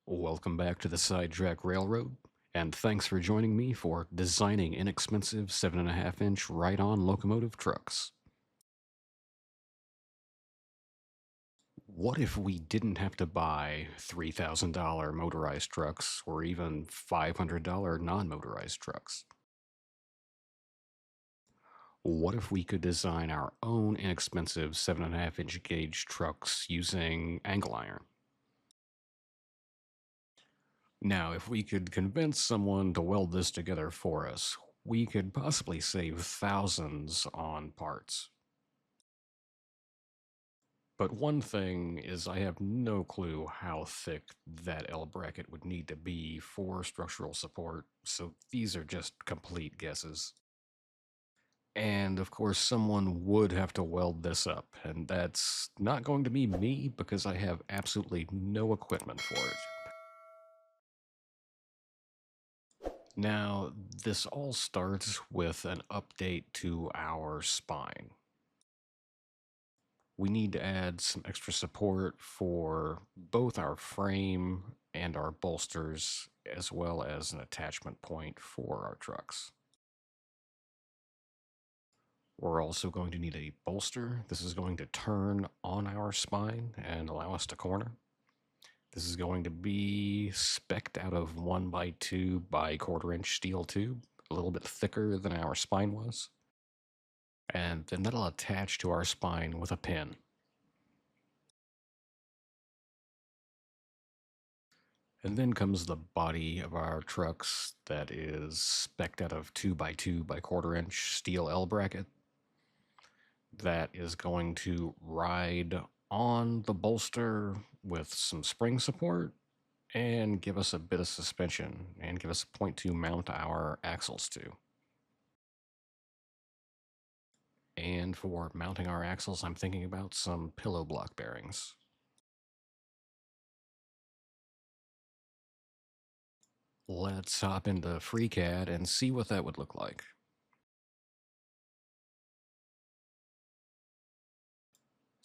Welcome back to the Sidetrack Railroad, and thanks for joining me for designing inexpensive 7.5-inch ride-on locomotive trucks. What if we didn't have to buy $3,000 motorized trucks or even $500 non-motorized trucks? What if we could design our own inexpensive 7.5-inch gauge trucks using angle iron? Now, if we could convince someone to weld this together for us, we could possibly save thousands on parts. But one thing is I have no clue how thick that L bracket would need to be for structural support, so these are just complete guesses. And of course, someone would have to weld this up, and that's not going to be me because I have absolutely no equipment for it. Now, this all starts with an update to our spine. We need to add some extra support for both our frame and our bolsters, as well as an attachment point for our trucks. We're also going to need a bolster. This is going to turn on our spine and allow us to corner. This is going to be spec'd out of 1x2 by 1/4-inch steel tube, a little bit thicker than our spine was. And then that'll attach to our spine with a pin. And then comes the body of our trucks that is spec'd out of 2x2 by 1/4-inch steel L bracket that is going to ride on the bolster with some spring support and give us a bit of suspension and give us a point to mount our axles to. And for mounting our axles, I'm thinking about some pillow block bearings. Let's hop into FreeCAD and see what that would look like.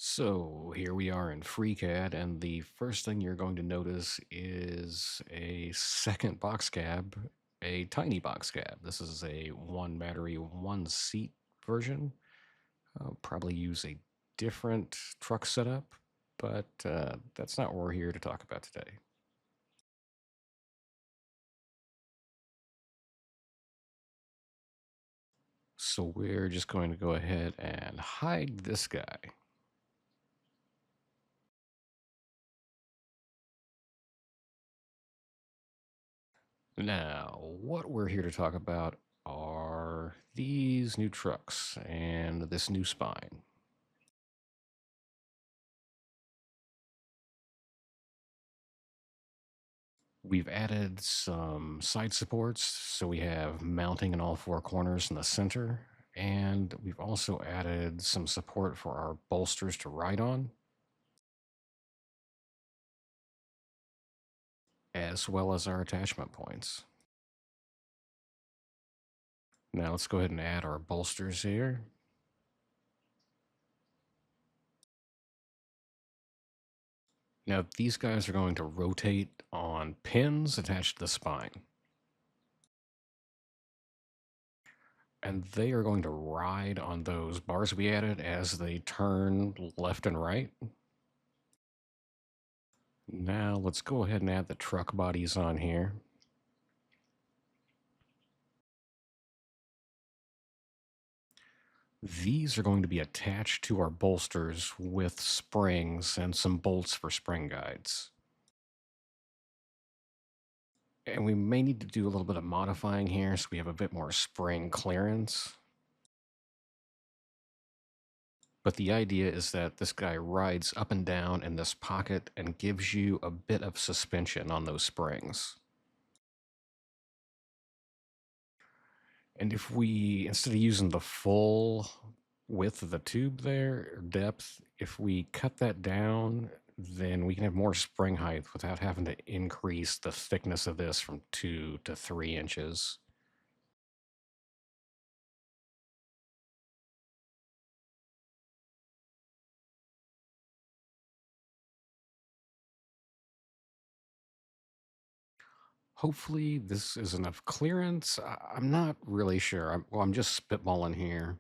So here we are in FreeCAD, and the first thing you're going to notice is a second box cab, a tiny box cab. This is a one battery, one seat version. I'll probably use a different truck setup, but that's not what we're here to talk about today. So we're just going to go ahead and hide this guy. Now, what we're here to talk about are these new trucks and this new spine. We've added some side supports, so we have mounting in all four corners in the center, and we've also added some support for our bolsters to ride on, as well as our attachment points. Now let's go ahead and add our bolsters here. Now these guys are going to rotate on pins attached to the spine. And they are going to ride on those bars we added as they turn left and right. Now let's go ahead and add the truck bodies on here. These are going to be attached to our bolsters with springs and some bolts for spring guides. And we may need to do a little bit of modifying here so we have a bit more spring clearance. But the idea is that this guy rides up and down in this pocket and gives you a bit of suspension on those springs. And if we, instead of using the full width of the tube there, or depth, if we cut that down, then we can have more spring height without having to increase the thickness of this from 2 to 3 inches. Hopefully this is enough clearance. I'm not really sure. I'm just spitballing here.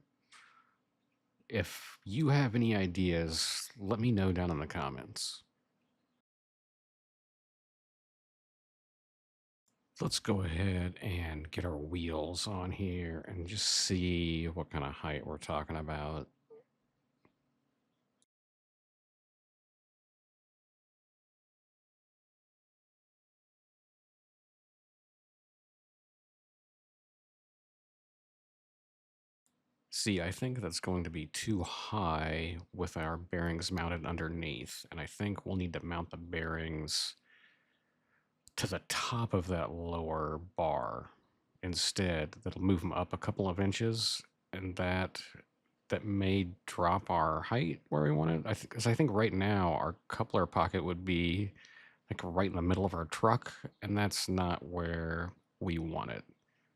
If you have any ideas, let me know down in the comments. Let's go ahead and get our wheels on here and just see what kind of height we're talking about. See, I think that's going to be too high with our bearings mounted underneath, and I think we'll need to mount the bearings to the top of that lower bar instead. That'll move them up a couple of inches, and that may drop our height where we want it. Because I think right now our coupler pocket would be like right in the middle of our truck, and that's not where we want it.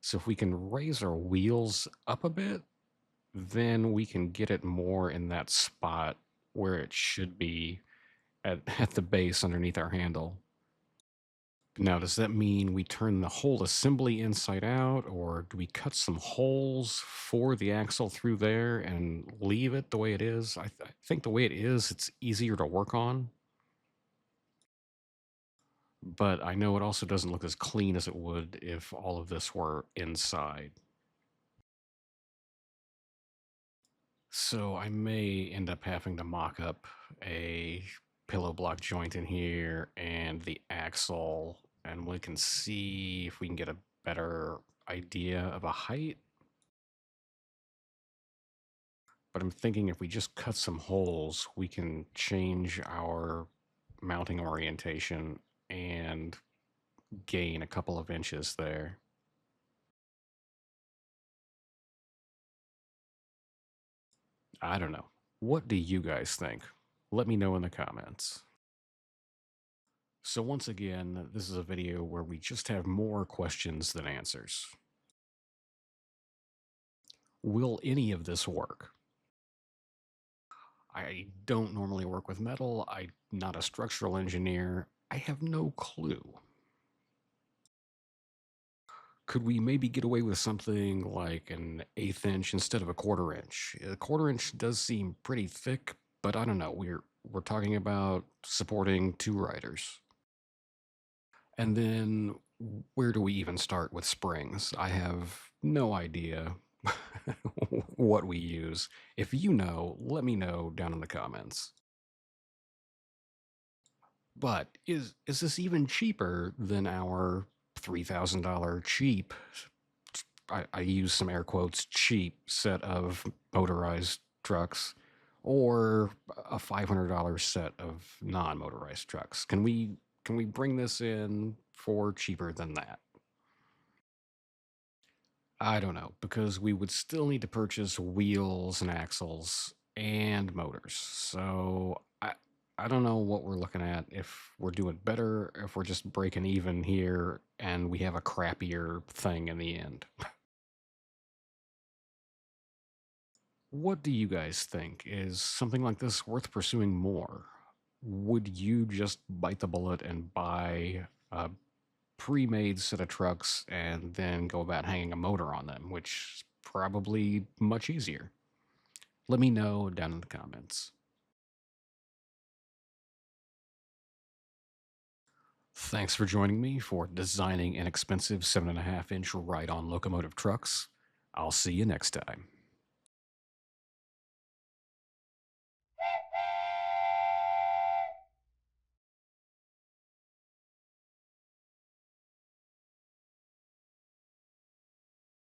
So if we can raise our wheels up a bit, then we can get it more in that spot where it should be at the base underneath our handle. Now, does that mean we turn the whole assembly inside out, or do we cut some holes for the axle through there and leave it the way it is? I think the way it is, it's easier to work on, but I know it also doesn't look as clean as it would if all of this were inside. So I may end up having to mock up a pillow block joint in here and the axle, and we can see if we can get a better idea of a height. But I'm thinking if we just cut some holes, we can change our mounting orientation and gain a couple of inches there. I don't know. What do you guys think? Let me know in the comments. So once again, this is a video where we just have more questions than answers. Will any of this work? I don't normally work with metal. I'm not a structural engineer. I have no clue. Could we maybe get away with something like an 1/8 inch instead of a 1/4 inch? A 1/4 inch does seem pretty thick, but I don't know. We're talking about supporting 2 riders. And then where do we even start with springs? I have no idea what we use. If you know, let me know down in the comments. But is this even cheaper than our $3,000 cheap, I use some air quotes, cheap set of motorized trucks, or a $500 set of non-motorized trucks? Can we bring this in for cheaper than that? I don't know, because we would still need to purchase wheels and axles and motors. So I don't know what we're looking at, if we're doing better, if we're just breaking even here and we have a crappier thing in the end. What do you guys think? Is something like this worth pursuing more? Would you just bite the bullet and buy a pre-made set of trucks and then go about hanging a motor on them, which is probably much easier? Let me know down in the comments. Thanks for joining me for designing inexpensive 7.5 inch ride-on locomotive trucks. I'll see you next time.